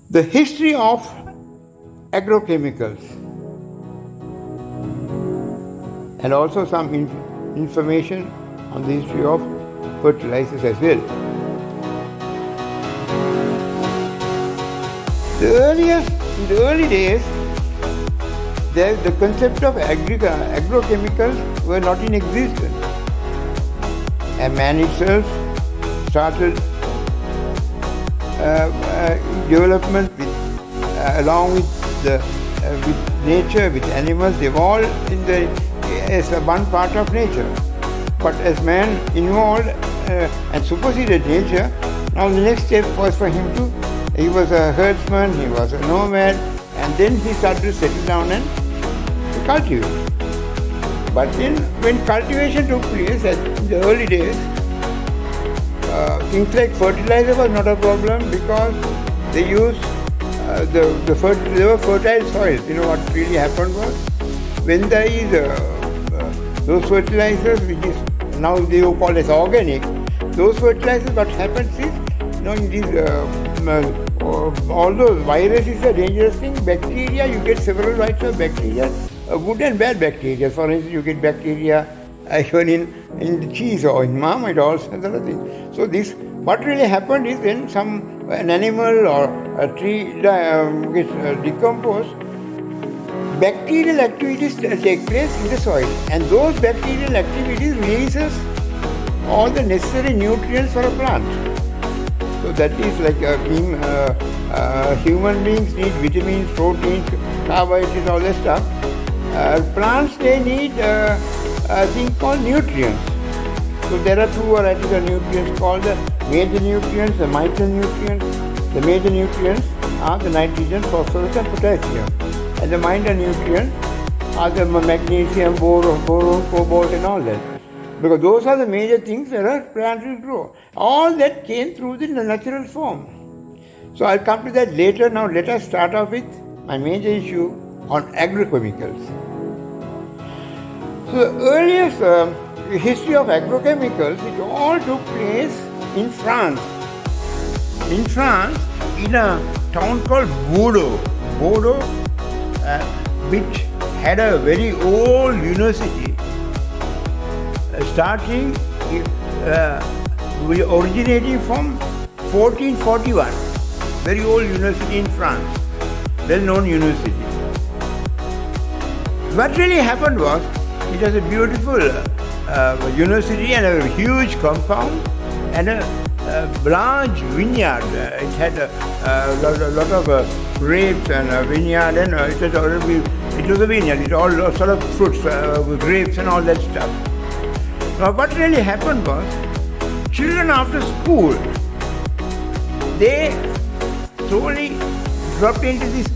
The history of agrochemicals and also some information on the history of fertilizers as well. In the early days, the concept of agrochemicals were not in existence. And man itself started development along with nature, with animals, evolved as one part of nature. But as man involved and superseded nature, now the next step was for him he was a herdsman, he was a nomad, and then he started to settle down and cultivate. But then when cultivation took place in the early days, things like fertilizer was not a problem because they used they were fertile soils. You know what really happened was when there is those fertilizers, which is now they are called as organic, those fertilizers, what happens is, in these although virus is a dangerous thing, bacteria, you get several types of bacteria, good and bad bacteria. For instance, you get bacteria even in the cheese or in marmite, all sorts of things. So what really happened is when an animal or a tree gets decomposed, bacterial activities take place in the soil, and those bacterial activities releases all the necessary nutrients for a plant. So that is like human beings need vitamins, proteins, carbohydrates, all that stuff. Plants, they need a thing called nutrients. So there are two varieties of nutrients called the major nutrients, the micronutrients. The major nutrients are the nitrogen, phosphorus and potassium. And the minor nutrients are the magnesium, boron, cobalt and all that. Because those are the major things that a plant will grow. All that came through the natural form. So I'll come to that later. Now let us start off with my major issue on agrochemicals. So the earliest history of agrochemicals, it all took place in France. In France, in a town called Bordeaux. Bordeaux, which had a very old university, originating from 1441, very old university in France, well-known university. What really happened was, it was a beautiful university and a huge compound and a large vineyard. It had a lot of grapes and a vineyard, and it was a vineyard. It all sort of fruits, grapes and all that stuff. Now what really happened was, children after school, they slowly dropped into this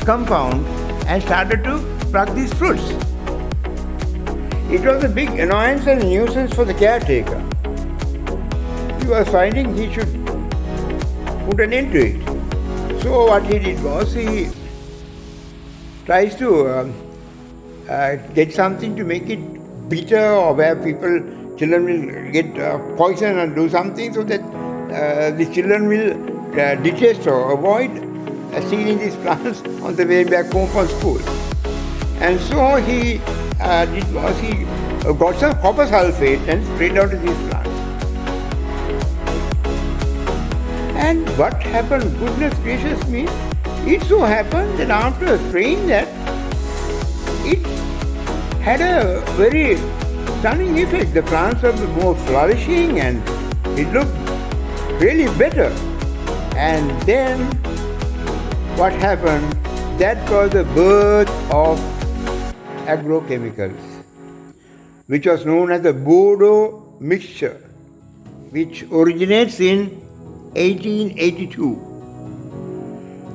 compound and started to pluck these fruits. It was a big annoyance and nuisance for the caretaker. He was finding he should put an end to it. So what he did was, he tries to get something to make it bitter, or where children will get poison and do something so that the children will detest or avoid seeing these plants on the way back home from school. And so he got some copper sulfate and sprayed onto these plants. And what happened, goodness gracious me, it so happened that after spraying that, it had a very stunning effect. The plants were more flourishing and it looked really better. And then what happened, that was the birth of agrochemicals, which was known as the Bordeaux Mixture, which originates in 1882.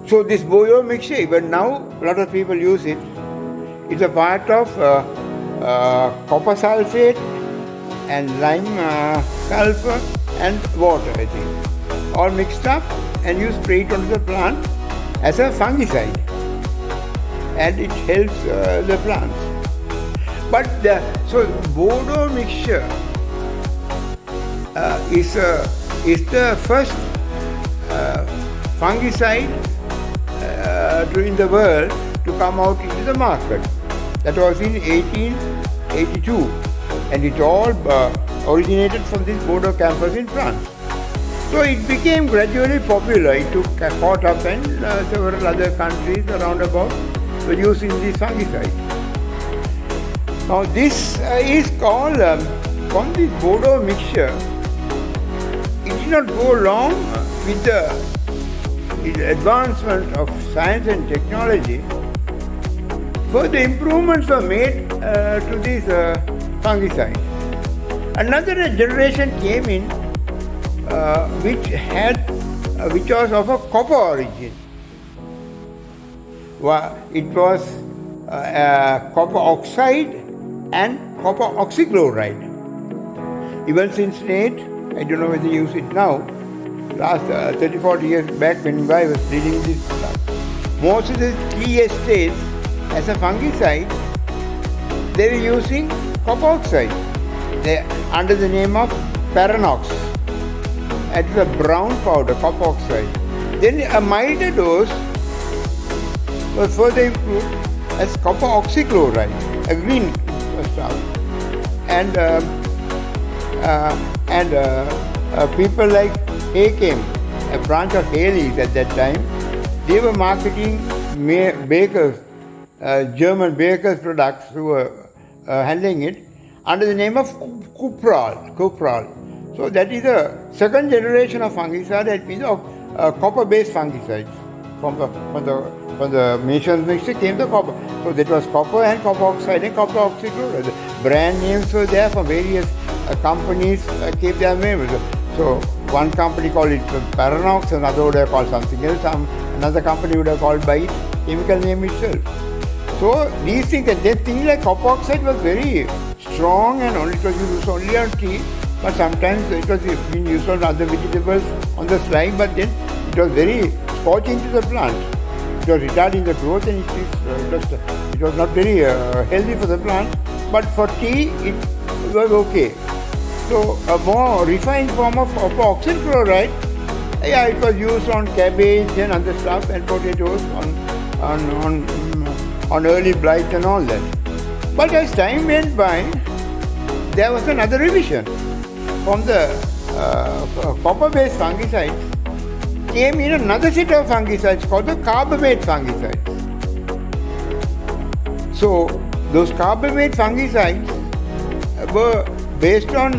So this Bordeaux Mixture, even now a lot of people use it. It's a part of copper sulfate and lime sulfur and water, I think, all mixed up, and you spray it onto the plant as a fungicide, and it helps the plants. But so Bordeaux Mixture is the first fungicide in the world to come out into the market. That was in 1882, and it all originated from this Bordeaux campus in France. So it became gradually popular. It took caught up, and several other countries around about were using this fungicide. Now this is called, from this Bordeaux Mixture, it did not go along with the advancement of science and technology. Further improvements were made to this fungicide. Another generation came in which was of a copper origin. It was copper oxide and copper oxychloride. Even since late, I don't know whether they use it now, last 30-40 years back when I was dealing with this stuff, most of the tea estates as a fungicide, they were using copper oxide under the name of Paranox. It was a brown powder, copper oxide. Then a milder dose was further improved as copper oxychloride, a green stuff. And people like Agro, a branch of Haley's at that time, they were marketing bakers, German bakers' products who were handling it under the name of Cupral. So that is a second generation of fungicide, that means of copper-based fungicides. From the Bordeaux Mixture came the copper. So that was copper and copper oxide and copper oxychloride. The brand names were there for various companies kept their names. So one company called it Paranox, another would have called something else, another company would have called by its chemical name itself. So these things, and then things like copper oxide was very strong, and it was used only on tea, but sometimes it was being used on other vegetables on the slide, but then it was very scorching to the plant. It was retarding the growth, and it was not very healthy for the plant, but for tea it was okay. So a more refined form of copper oxychloride, it was used on cabbage and other stuff and potatoes on early blight and all that. But as time went by, there was another revision. From the copper-based fungicides came in another set of fungicides called the carbamate fungicides. So those carbamate fungicides were based on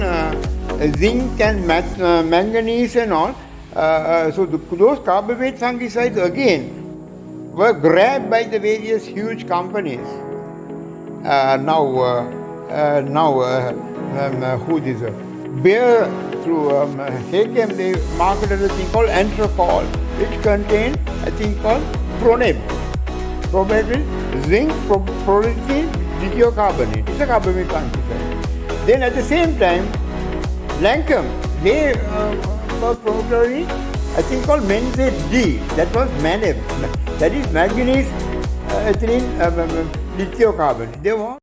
zinc and manganese and all. So those carbamate fungicides again were grabbed by the various huge companies. Bayer through Hakem, they marketed a thing called Anthracol, which contained a thing called Proneb. Proneb is zinc, protein, dithiocarbonate. It's a carbamate fungicide. Then at the same time, Lancome, they were promoting a thing called Menzate D, that was Maneb. That is manganese, ethylene, dithiocarbonate. They were